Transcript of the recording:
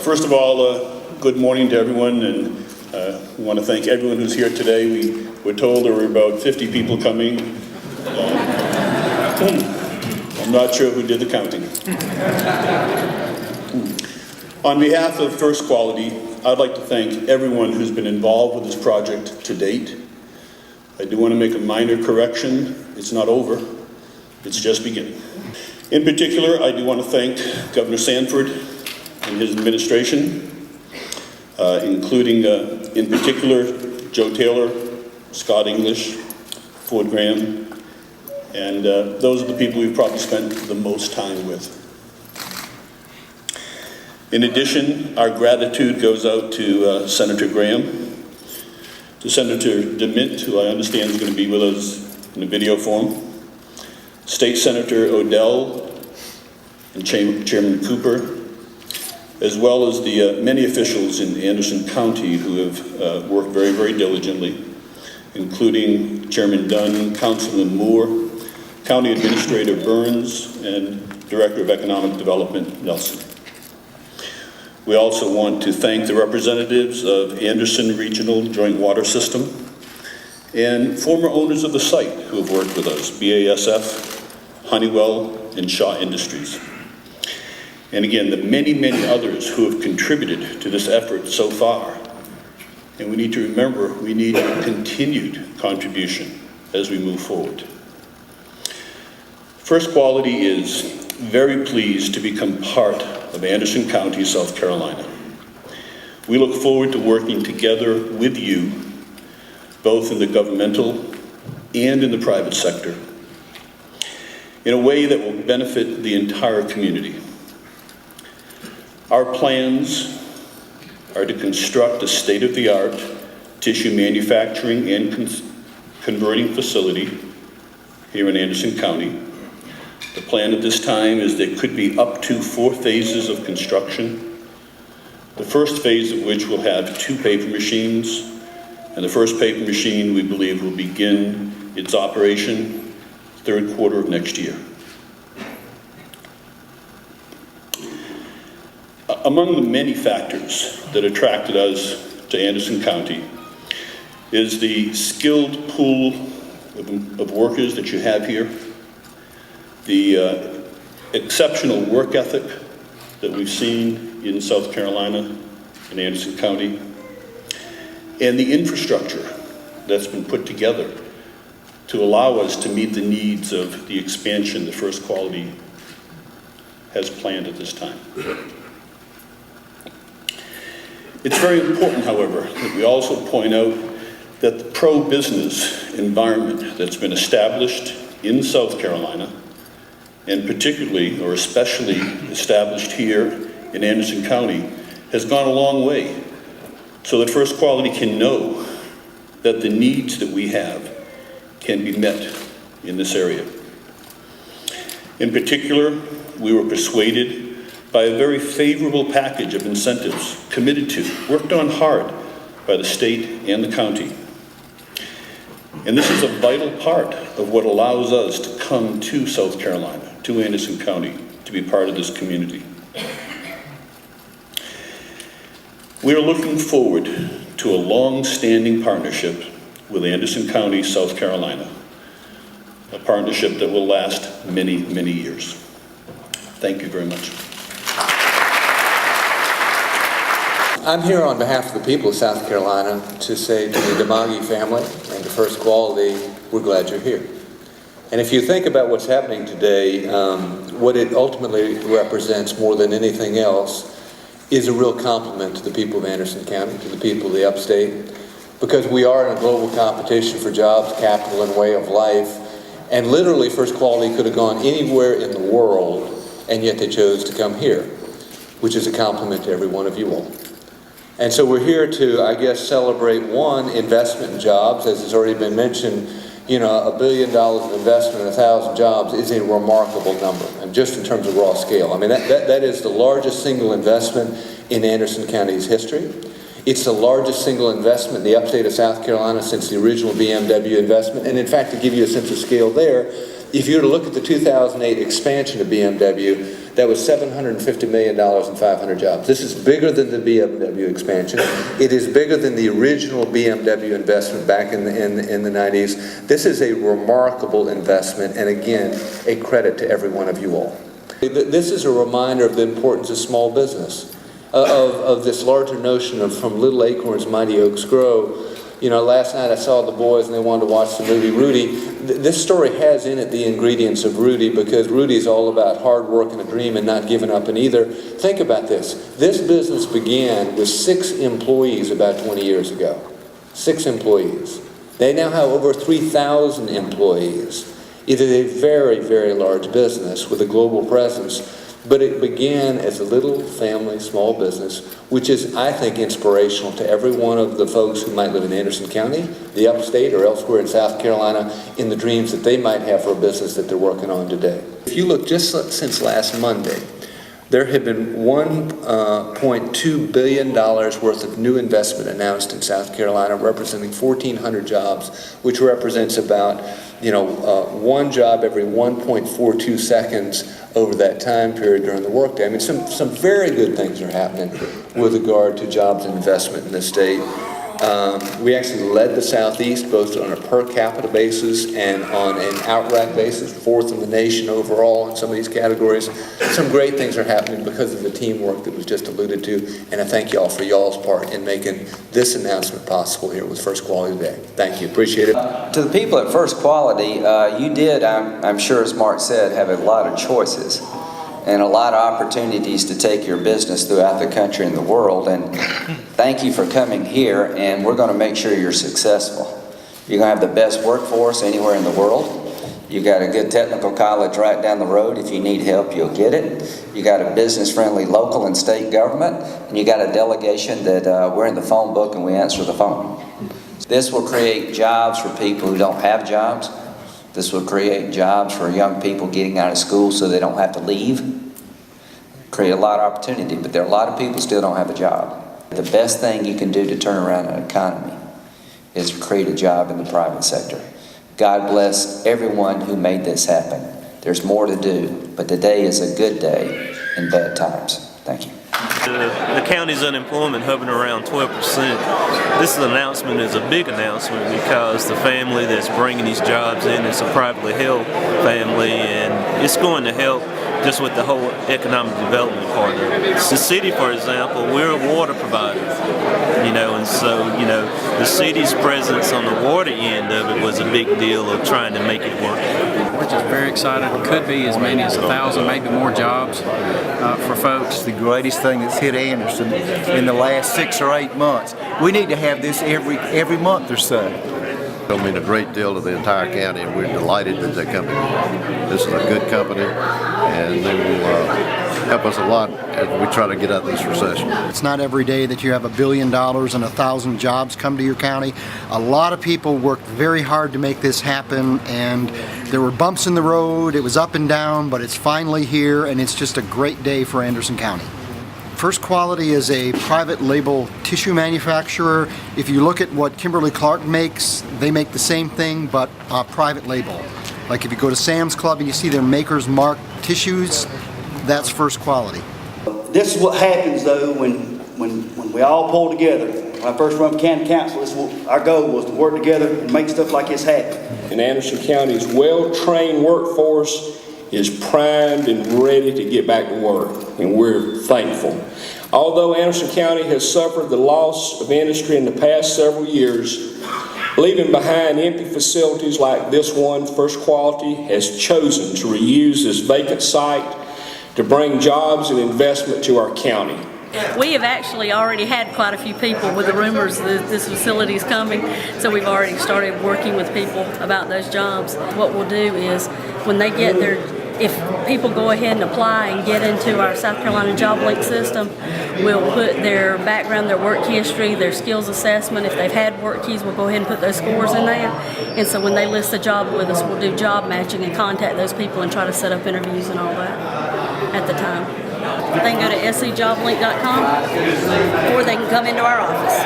First of all, good morning to everyone, and we want to thank everyone who's here today. We were told there were about 50 people coming. I'm not sure who did the counting. On behalf of First Quality, I'd like to thank everyone who's been involved with this project to date. I do want to make a minor correction. It's not over. It's just beginning. In particular, I do want to thank Governor Sanford and his administration, including, in particular, Joe Taylor, Scott English, Ford Graham, and those are the people we've probably spent the most time with. In addition, our gratitude goes out to Senator Graham, to Senator DeMint, who I understand is going to be with us in a video form, State Senator Odell and Chairman Cooper, as well as the many officials in Anderson County who have worked very, very diligently, including Chairman Dunn, Councilman Moore, County Administrator Burns, and Director of Economic Development Nelson. We also want to thank the representatives of Anderson Regional Joint Water System and former owners of the site who have worked with us, BASF, Honeywell, and Shaw Industries. And again, the many, many others who have contributed to this effort so far. And we need to remember, we need continued contribution as we move forward. First Quality is very pleased to become part of Anderson County, South Carolina. We look forward to working together with you, both in the governmental and in the private sector, in a way that will benefit the entire community. Our plans are to construct a state-of-the-art tissue manufacturing and converting facility here in Anderson County. The plan at this time is there could be up to 4 phases of construction. The first phase of which will have 2 paper machines, and the first paper machine we believe will begin its operation third quarter of next year. Among the many factors that attracted us to Anderson County is the skilled pool of workers that you have here, the exceptional work ethic that we've seen in South Carolina and Anderson County, and the infrastructure that's been put together to allow us to meet the needs of the expansion that First Quality has planned at this time. It's very important, however, that we also point out that the pro-business environment that's been established in South Carolina, and particularly or especially established here in Anderson County, has gone a long way so that First Quality can know that the needs that we have can be met in this area. In particular, we were persuaded by a very favorable package of incentives committed to, worked on hard by the state and the county. And this is a vital part of what allows us to come to South Carolina, to Anderson County, to be part of this community. We are looking forward to a long-standing partnership with Anderson County, South Carolina, a partnership that will last many, many years. Thank you very much. I'm here on behalf of the people of South Carolina to say to the DeMaggi family and to First Quality, we're glad you're here. And if you think about what's happening today, what it ultimately represents more than anything else is a real compliment to the people of Anderson County, to the people of the upstate, because we are in a global competition for jobs, capital, and way of life. And literally, First Quality could have gone anywhere in the world, and yet they chose to come here, which is a compliment to every one of you all. And so we're here to, I guess, celebrate one, investment in jobs. As has already been mentioned, you know, $1 billion of investment in 1,000 jobs is a remarkable number, and just in terms of raw scale. I mean, that is the largest single investment in Anderson County's history. It's the largest single investment in the upstate of South Carolina since the original BMW investment. And in fact, to give you a sense of scale there, If you were to look at the 2008 expansion of BMW, that was $750 million and 500 jobs. This is bigger than the BMW expansion. It is bigger than the original BMW investment back in the 90s. This is a remarkable investment, and again, a credit to every one of you all. This is a reminder of the importance of small business, of this larger notion of from little acorns mighty oaks grow. You know, last night I saw the boys and they wanted to watch the movie Rudy. This story has in it the ingredients of Rudy, because Rudy is all about hard work and a dream and not giving up in either. Think about this. This business began with 6 employees about 20 years ago. 6 employees. They now have over 3,000 employees. It is a very, very large business with a global presence. But it began as a little family small business, which is, I think, inspirational to every one of the folks who might live in Anderson County, the upstate, or elsewhere in South Carolina, in the dreams that they might have for a business that they're working on today. If you look just since last Monday, there have been $1.2 billion worth of new investment announced in South Carolina, representing 1,400 jobs, which represents about, one job every 1.42 seconds over that time period during the workday. I mean, some very good things are happening with regard to jobs and investment in this state. We actually led the Southeast both on a per capita basis and on an outright basis, 4th in the nation overall in some of these categories. Some great things are happening because of the teamwork that was just alluded to, and I thank y'all for y'all's part in making this announcement possible here with First Quality today. Thank you, appreciate it. To the people at First Quality, you did, I'm sure as Mark said, have a lot of choices and a lot of opportunities to take your business throughout the country and the world. And thank you for coming here, and we're going to make sure you're successful. You're going to have the best workforce anywhere in the world. You've got a good technical college right down the road. If you need help, you'll get it. You got a business-friendly local and state government, and you got a delegation that we're in the phone book and we answer the phone. This will create jobs for people who don't have jobs. This will create jobs for young people getting out of school so they don't have to leave. Create a lot of opportunity, but there are a lot of people who still don't have a job. The best thing you can do to turn around an economy is create a job in the private sector. God bless everyone who made this happen. There's more to do, but today is a good day in bad times. Thank you. The county's unemployment hovering around 12%. This announcement is a big announcement because the family that's bringing these jobs in is a privately held family, and it's going to help just with the whole economic development part of it. The city, for example, we're a water provider, and so, the city's presence on the water end of it was a big deal of trying to make it work. We're just very excited. It could be as many as 1,000, maybe more jobs for folks. The greatest thing that's hit Anderson in the last 6 or 8 months. We need to have this every month or so. It'll mean a great deal to the entire county, and we're delighted that they're coming. This is a good company, and they will help us a lot as we try to get out of this recession. It's not every day that you have $1 billion and 1,000 jobs come to your county. A lot of people worked very hard to make this happen, and there were bumps in the road. It was up and down, but it's finally here, and it's just a great day for Anderson County. First Quality is a private label tissue manufacturer. If you look at what Kimberly-Clark makes, they make the same thing, but private label. Like if you go to Sam's Club and you see their Maker's Mark tissues, that's First Quality. This is what happens though when we all pull together. When I first run for county council, our goal was to work together and make stuff like this happen. And Anderson County's well-trained workforce is primed and ready to get back to work, and we're thankful. Although Anderson County has suffered the loss of industry in the past several years, leaving behind empty facilities like this one, First Quality has chosen to reuse this vacant site to bring jobs and investment to our county. We have actually already had quite a few people with the rumors that this facility is coming, so we've already started working with people about those jobs. What we'll do is when they get their, if people go ahead and apply and get into our South Carolina Job Link system, we'll put their background, their work history, their skills assessment. If they've had work keys, we'll go ahead and put those scores in there. And so when they list a job with us, we'll do job matching and contact those people and try to set up interviews and all that at the time. They can go to scjoblink.com or they can come into our office.